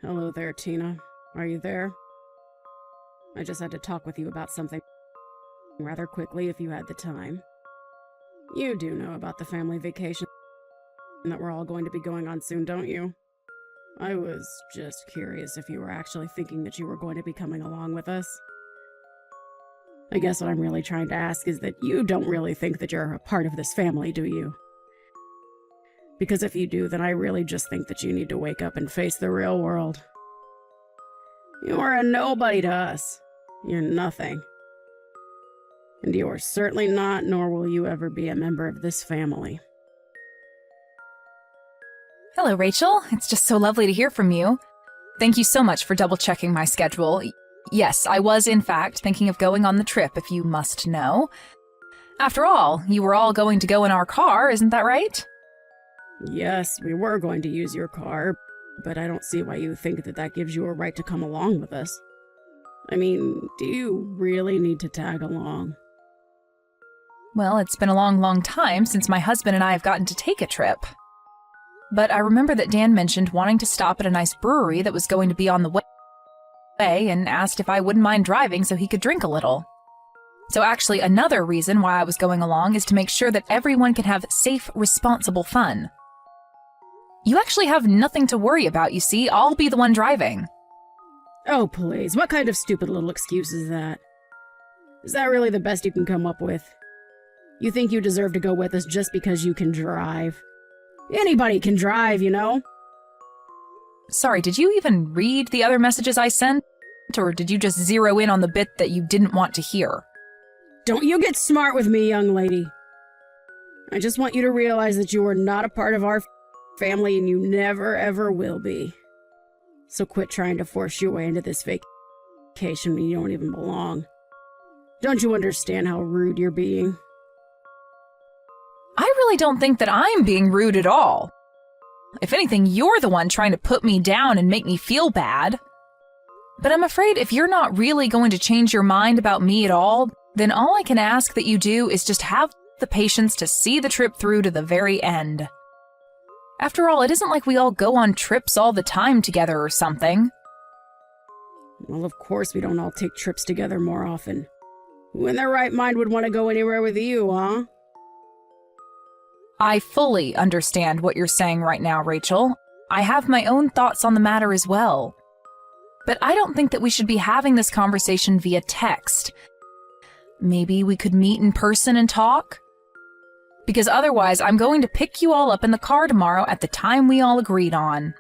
Hello there, Tina. Are you there? I just had to talk with you about something rather quickly if you had the time. You do know about the family vacation that we're all going to be going on soon, don't you? I was just curious if you were actually thinking that you were going to be coming along with us. I guess what I'm really trying to ask is that you don't really think that you're a part of this family, do you? Because if you do, then I really just think that you need to wake up and face the real world. You are a nobody to us. You're nothing. And you are certainly not, nor will you ever be a member of this family. Hello, Rachel. It's just so lovely to hear from you. Thank you so much for double-checking my schedule. Yes, I was, in fact, thinking of going on the trip, if you must know. After all, you were all going to go in our car, isn't that right? Yes, we were going to use your car, but I don't see why you think that that gives you a right to come along with us. I mean, do you really need to tag along? Well, it's been a long, long time since my husband and I have gotten to take a trip. But I remember that Dan mentioned wanting to stop at a nice brewery that was going to be on the way and asked if I wouldn't mind driving so he could drink a little. So actually, another reason why I was going along is to make sure that everyone can have safe, responsible fun. You actually have nothing to worry about, you see. I'll be the one driving. Oh, please. What kind of stupid little excuse is that? Is that really the best you can come up with? You think you deserve to go with us just because you can drive? Anybody can drive, you know? Sorry, did you even read the other messages I sent? Or did you just zero in on the bit that you didn't want to hear? Don't you get smart with me, young lady. I just want you to realize that you are not a part of our family and you never ever will be. So quit trying to force your way into this vacation when you don't even belong. Don't you understand how rude you're being? I really don't think that I'm being rude at all. If anything, you're the one trying to put me down and make me feel bad. But I'm afraid if you're not really going to change your mind about me at all, then all I can ask that you do is just have the patience to see the trip through to the very end. After all, it isn't like we all go on trips all the time together or something. Well, of course we don't all take trips together more often. Who in their right mind would want to go anywhere with you, huh? I fully understand what you're saying right now, Rachel. I have my own thoughts on the matter as well. But I don't think that we should be having this conversation via text. Maybe we could meet in person and talk? Because otherwise, I'm going to pick you all up in the car tomorrow at the time we all agreed on.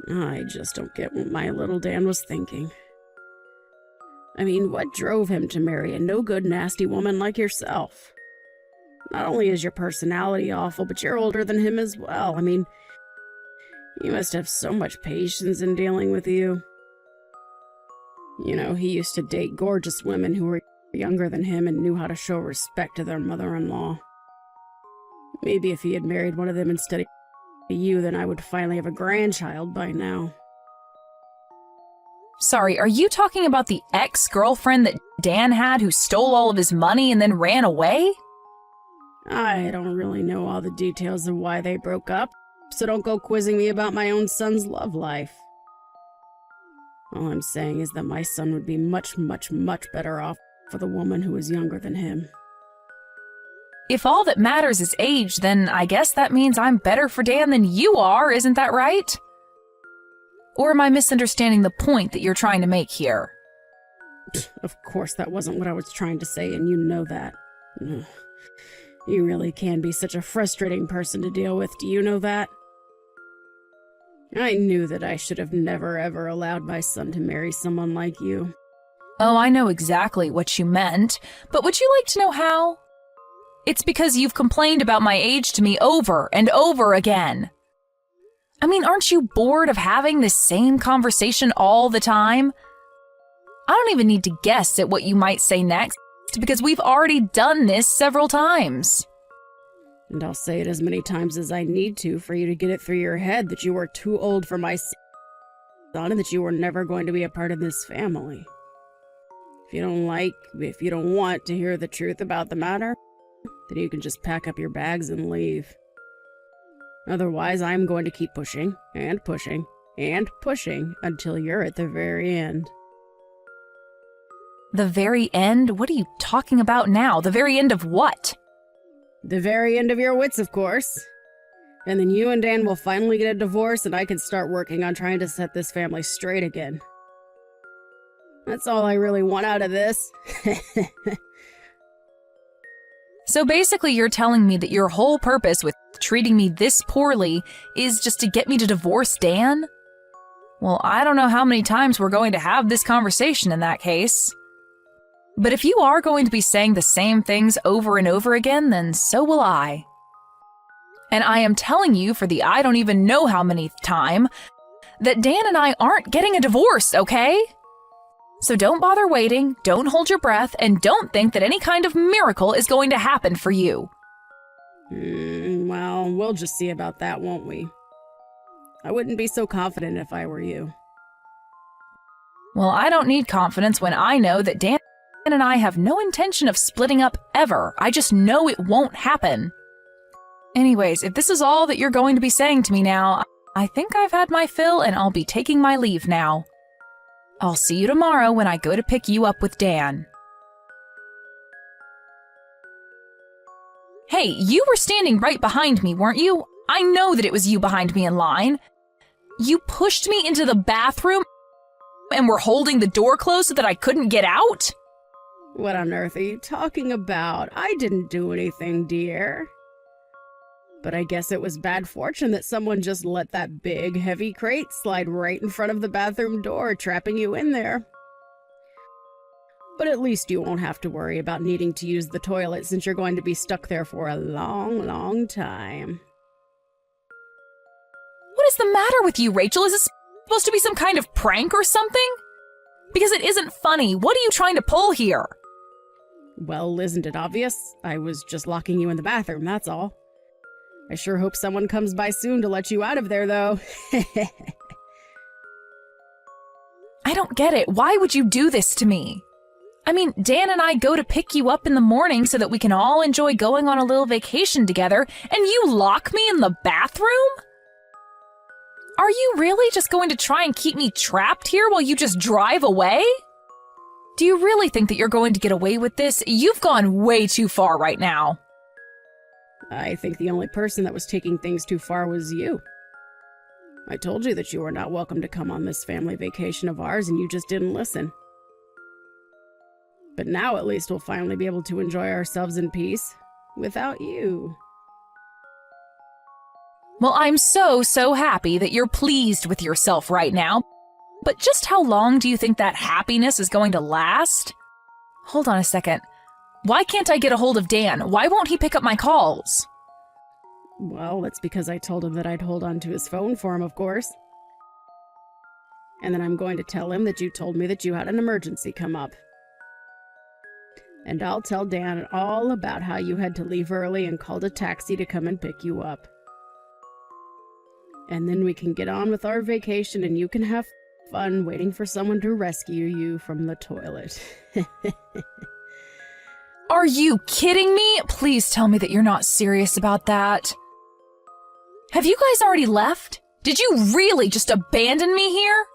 I just don't get what my little Dan was thinking. I mean, what drove him to marry a no-good, nasty woman like yourself? Not only is your personality awful, but you're older than him as well. I mean, he must have so much patience in dealing with you. You know, he used to date gorgeous women who were younger than him and knew how to show respect to their mother-in-law. Maybe if he had married one of them instead of you, then I would finally have a grandchild by now. Sorry, are you talking about the ex-girlfriend that Dan had who stole all of his money and then ran away? I don't really know all the details of why they broke up, so don't go quizzing me about my own son's love life. All I'm saying is that my son would be much, much, much better off with a woman who is younger than him. If all that matters is age, then I guess that means I'm better for Dan than you are, isn't that right? Or am I misunderstanding the point that you're trying to make here? Of course, that wasn't what I was trying to say, and you know that. Ugh. You really can be such a frustrating person to deal with, do you know that? I knew that I should have never ever allowed my son to marry someone like you. Oh, I know exactly what you meant, but would you like to know how? It's because you've complained about my age to me over and over again. I mean, aren't you bored of having this same conversation all the time? I don't even need to guess at what you might say next, because we've already done this several times. And I'll say it as many times as I need to for you to get it through your head that you are too old for my son and that you were never going to be a part of this family. If you don't want to hear the truth about the matter, then you can just pack up your bags and leave. Otherwise, I'm going to keep pushing and pushing and pushing until you're at the very end. The very end? What are you talking about now? The very end of what? The very end of your wits, of course. And then you and Dan will finally get a divorce and I can start working on trying to set this family straight again. That's all I really want out of this. So basically you're telling me that your whole purpose with treating me this poorly is just to get me to divorce Dan? Well, I don't know how many times we're going to have this conversation in that case. But if you are going to be saying the same things over and over again, then so will I. And I am telling you for the I don't even know how many time that Dan and I aren't getting a divorce, okay? So don't bother waiting, don't hold your breath, and don't think that any kind of miracle is going to happen for you. Well, we'll just see about that, won't we? I wouldn't be so confident if I were you. Well, I don't need confidence when I know that Dan and I have no intention of splitting up ever. I just know it won't happen. Anyways, if this is all that you're going to be saying to me now, I think I've had my fill and I'll be taking my leave now. I'll see you tomorrow when I go to pick you up with Dan. Hey, you were standing right behind me, weren't you? I know that it was you behind me in line. You pushed me into the bathroom and were holding the door closed so that I couldn't get out? What on earth are you talking about? I didn't do anything, dear. But I guess it was bad fortune that someone just let that big, heavy crate slide right in front of the bathroom door, trapping you in there. But at least you won't have to worry about needing to use the toilet since you're going to be stuck there for a long, long time. What is the matter with you, Rachel? Is this supposed to be some kind of prank or something? Because it isn't funny. What are you trying to pull here? Well, isn't it obvious? I was just locking you in the bathroom, that's all. I sure hope someone comes by soon to let you out of there, though. I don't get it. Why would you do this to me? I mean, Dan and I go to pick you up in the morning so that we can all enjoy going on a little vacation together, and you lock me in the bathroom? Are you really just going to try and keep me trapped here while you just drive away? Do you really think that you're going to get away with this? You've gone way too far right now. I think the only person that was taking things too far was you. I told you that you were not welcome to come on this family vacation of ours, and you just didn't listen. But now at least we'll finally be able to enjoy ourselves in peace, without you. Well, I'm so happy that you're pleased with yourself right now. But just how long do you think that happiness is going to last? Hold on a second. Why can't I get a hold of Dan? Why won't he pick up my calls? Well, that's because I told him that I'd hold on to his phone for him, of course. And then I'm going to tell him that you told me that you had an emergency come up. And I'll tell Dan all about how you had to leave early and called a taxi to come and pick you up. And then we can get on with our vacation and you can have fun waiting for someone to rescue you from the toilet. Are you kidding me? Please tell me that you're not serious about that. Have you guys already left? Did you really just abandon me here?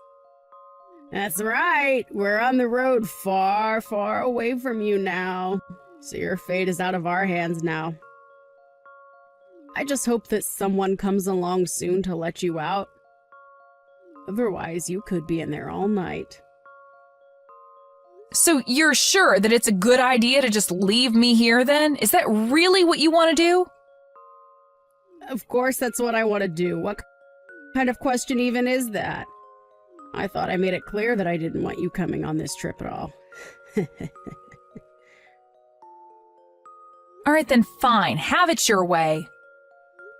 That's right. We're on the road far, far away from you now. So your fate is out of our hands now. I just hope that someone comes along soon to let you out. Otherwise, you could be in there all night. So you're sure that it's a good idea to just leave me here then? Is that really what you want to do? Of course, that's what I want to do. What kind of question even is that? I thought I made it clear that I didn't want you coming on this trip at all. All right, then fine. Have it your way.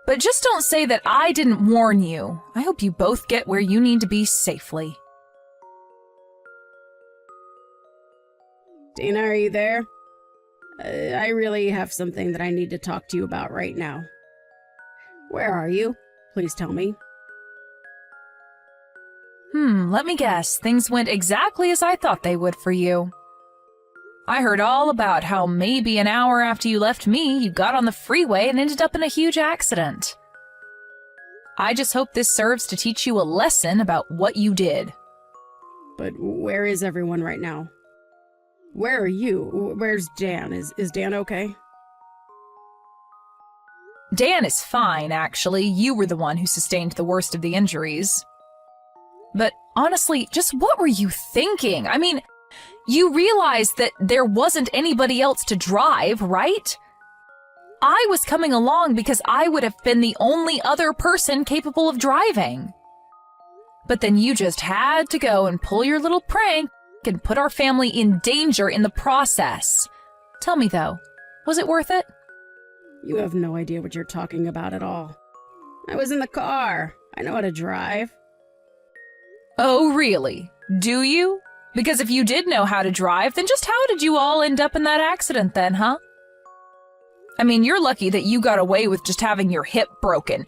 But just don't say that I didn't warn you. I hope you both get where you need to be safely. Dana, are you there? I really have something that I need to talk to you about right now. Where are you? Please tell me. Let me guess. Things went exactly as I thought they would for you. I heard all about how maybe an hour after you left me, you got on the freeway and ended up in a huge accident. I just hope this serves to teach you a lesson about what you did. But where is everyone right now? Where are you? Where's Dan? Is Dan okay? Dan is fine, actually. You were the one who sustained the worst of the injuries. But honestly, just what were you thinking? I mean, you realized that there wasn't anybody else to drive, right? I was coming along because I would have been the only other person capable of driving. But then you just had to go and pull your little prank and put our family in danger in the process. Tell me though, was it worth it? You have no idea what you're talking about at all. I was in the car. I know how to drive. Oh, really? Do you? Because if you did know how to drive, then just how did you all end up in that accident then, huh? I mean, you're lucky that you got away with just having your hip broken.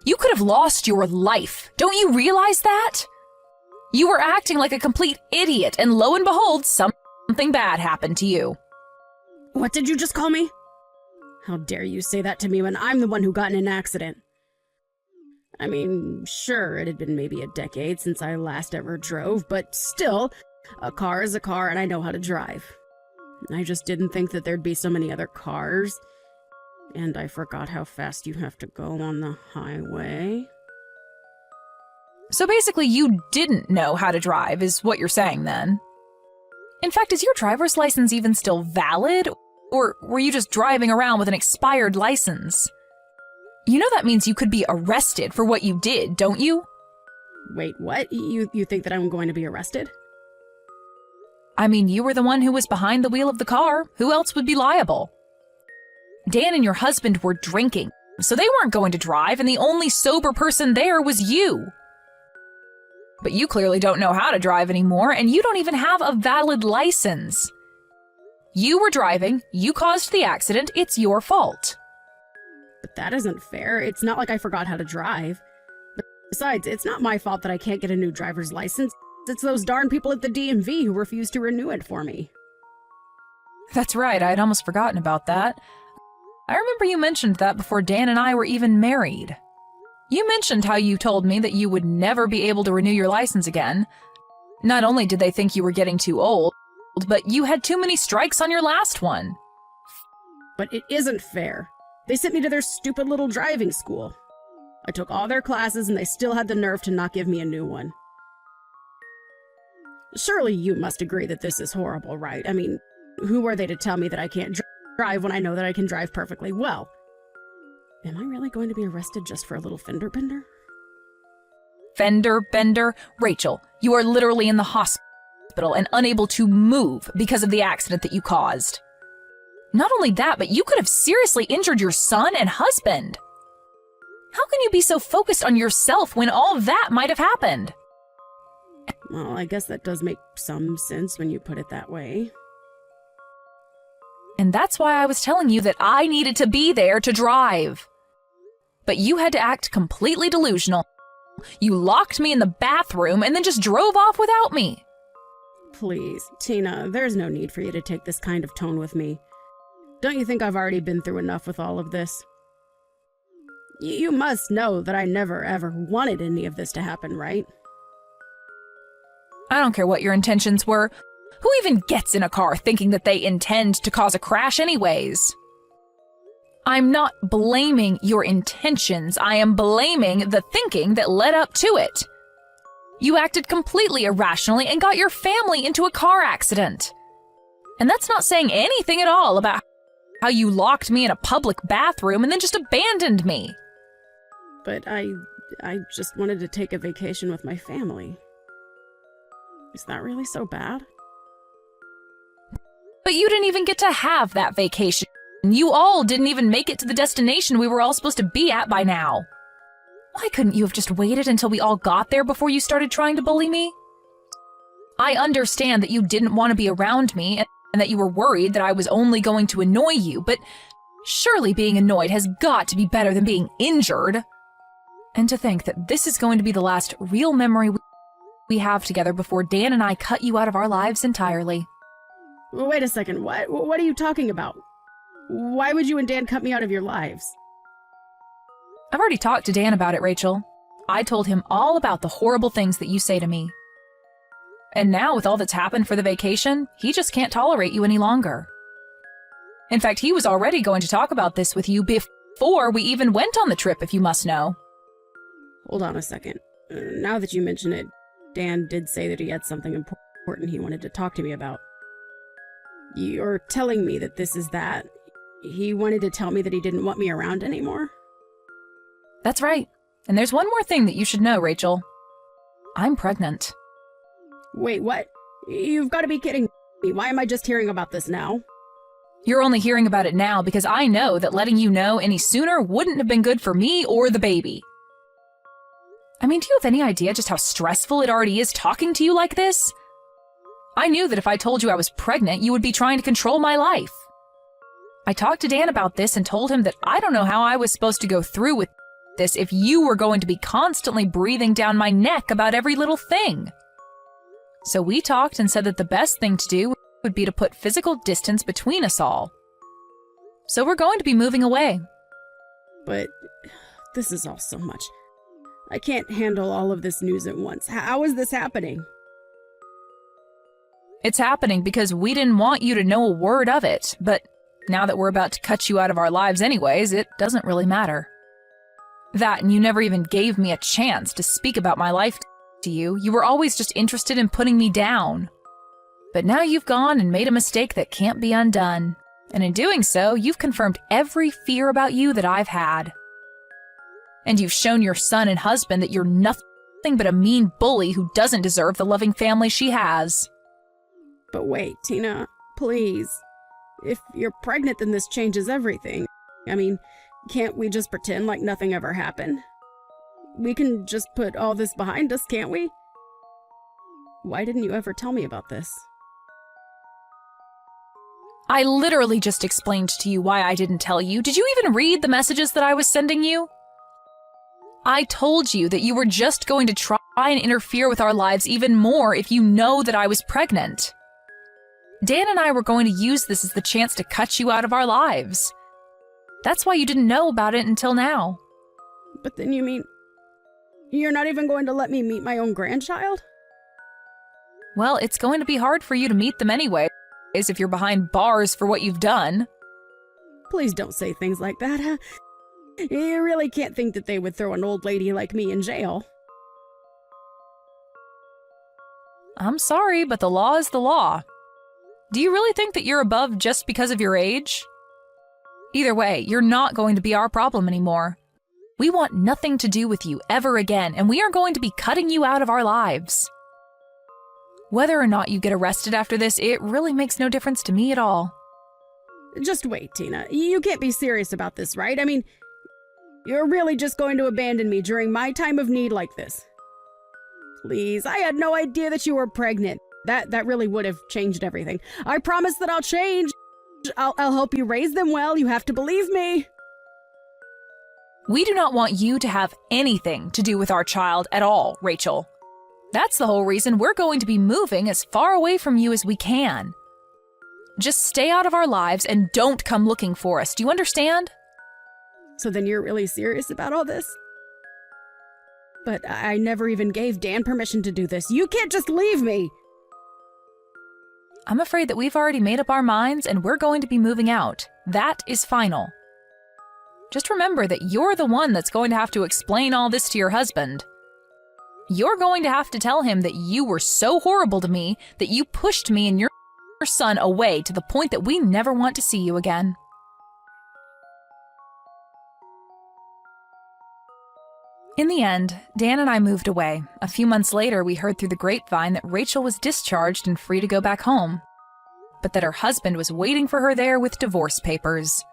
You could have lost your life. Don't you realize that? You were acting like a complete idiot, and lo and behold, something bad happened to you. What did you just call me? How dare you say that to me when I'm the one who got in an accident? I mean, sure, it had been maybe a decade since I last ever drove, but still, a car is a car and I know how to drive. I just didn't think that there'd be so many other cars. And I forgot how fast you have to go on the highway. So basically, you didn't know how to drive, is what you're saying then. In fact, is your driver's license even still valid? Or were you just driving around with an expired license? You know that means you could be arrested for what you did, don't you? Wait, what? You think that I'm going to be arrested? I mean, you were the one who was behind the wheel of the car. Who else would be liable? Dan and your husband were drinking, so they weren't going to drive, and the only sober person there was you. But you clearly don't know how to drive anymore, and you don't even have a valid license. You were driving, you caused the accident, it's your fault. But that isn't fair. It's not like I forgot how to drive. Besides, it's not my fault that I can't get a new driver's license. It's those darn people at the DMV who refuse to renew it for me. That's right, I'd almost forgotten about that. I remember you mentioned that before Dan and I were even married. You mentioned how you told me that you would never be able to renew your license again. Not only did they think you were getting too old, but you had too many strikes on your last one. But it isn't fair. They sent me to their stupid little driving school. I took all their classes and they still had the nerve to not give me a new one. Surely you must agree that this is horrible, right? I mean, who are they to tell me that I can't drive when I know that I can drive perfectly well? Am I really going to be arrested just for a little fender bender? Fender bender? Rachel, you are literally in the hospital and unable to move because of the accident that you caused. Not only that, but you could have seriously injured your son and husband. How can you be so focused on yourself when all of that might have happened? Well, I guess that does make some sense when you put it that way. And that's why I was telling you that I needed to be there to drive. But you had to act completely delusional. You locked me in the bathroom and then just drove off without me. Please, Tina, there's no need for you to take this kind of tone with me. Don't you think I've already been through enough with all of this? You must know that I never ever wanted any of this to happen, right? I don't care what your intentions were. Who even gets in a car thinking that they intend to cause a crash anyways? I'm not blaming your intentions. I am blaming the thinking that led up to it. You acted completely irrationally and got your family into a car accident. And that's not saying anything at all about how you locked me in a public bathroom and then just abandoned me. But I just wanted to take a vacation with my family. Is that really so bad? But you didn't even get to have that vacation. You all didn't even make it to the destination we were all supposed to be at by now. Why couldn't you have just waited until we all got there before you started trying to bully me? I understand that you didn't want to be around me and that you were worried that I was only going to annoy you, but surely being annoyed has got to be better than being injured. And to think that this is going to be the last real memory we have together before Dan and I cut you out of our lives entirely. Wait a second, what are you talking about? Why would you and Dan cut me out of your lives? I've already talked to Dan about it, Rachel. I told him all about the horrible things that you say to me. And now, with all that's happened for the vacation, he just can't tolerate you any longer. In fact, he was already going to talk about this with you before we even went on the trip, if you must know. Hold on a second. Now that you mention it, Dan did say that he had something important he wanted to talk to me about. You're telling me that this is that. He wanted to tell me that he didn't want me around anymore? That's right. And there's one more thing that you should know, Rachel. I'm pregnant. Wait, what? You've got to be kidding me. Why am I just hearing about this now? You're only hearing about it now because I know that letting you know any sooner wouldn't have been good for me or the baby. I mean, do you have any idea just how stressful it already is talking to you like this? I knew that if I told you I was pregnant, you would be trying to control my life. I talked to Dan about this and told him that I don't know how I was supposed to go through with this if you were going to be constantly breathing down my neck about every little thing. So we talked and said that the best thing to do would be to put physical distance between us all. So we're going to be moving away. But this is all so much. I can't handle all of this news at once. How is this happening? It's happening because we didn't want you to know a word of it, but now that we're about to cut you out of our lives anyways, it doesn't really matter. That, and you never even gave me a chance to speak about my life to you. You were always just interested in putting me down. But now you've gone and made a mistake that can't be undone. And in doing so, you've confirmed every fear about you that I've had. And you've shown your son and husband that you're nothing but a mean bully who doesn't deserve the loving family she has. But wait, Tina, please. If you're pregnant, then this changes everything. I mean, can't we just pretend like nothing ever happened? We can just put all this behind us, can't we? Why didn't you ever tell me about this? I literally just explained to you why I didn't tell you. Did you even read the messages that I was sending you? I told you that you were just going to try and interfere with our lives even more if you know that I was pregnant. Dan and I were going to use this as the chance to cut you out of our lives. That's why you didn't know about it until now. But then you mean you're not even going to let me meet my own grandchild? Well, it's going to be hard for you to meet them anyways if you're behind bars for what you've done. Please don't say things like that. You really can't think that they would throw an old lady like me in jail. I'm sorry, but the law is the law. Do you really think that you're above just because of your age? Either way, you're not going to be our problem anymore. We want nothing to do with you ever again, and we are going to be cutting you out of our lives. Whether or not you get arrested after this, it really makes no difference to me at all. Just wait, Tina. You can't be serious about this, right? I mean, you're really just going to abandon me during my time of need like this? Please, I had no idea that you were pregnant. That really would have changed everything. I promise that I'll change. I'll help you raise them well. You have to believe me. We do not want you to have anything to do with our child at all, Rachel. That's the whole reason we're going to be moving as far away from you as we can. Just stay out of our lives and don't come looking for us. Do you understand? So then you're really serious about all this? But I never even gave Dan permission to do this. You can't just leave me! I'm afraid that we've already made up our minds and we're going to be moving out. That is final. Just remember that you're the one that's going to have to explain all this to your husband. You're going to have to tell him that you were so horrible to me that you pushed me and your son away to the point that we never want to see you again. In the end, Dan and I moved away. A few months later, we heard through the grapevine that Rachel was discharged and free to go back home, but that her husband was waiting for her there with divorce papers.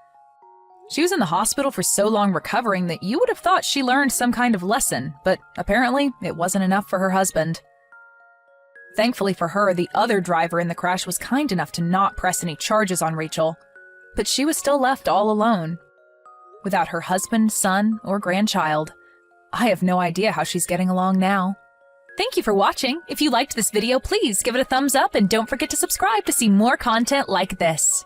She was in the hospital for so long recovering that you would have thought she learned some kind of lesson, but apparently it wasn't enough for her husband. Thankfully for her, the other driver in the crash was kind enough to not press any charges on Rachel, but she was still left all alone, without her husband, son, or grandchild. I have no idea how she's getting along now. Thank you for watching. If you liked this video, please give it a thumbs up and don't forget to subscribe to see more content like this.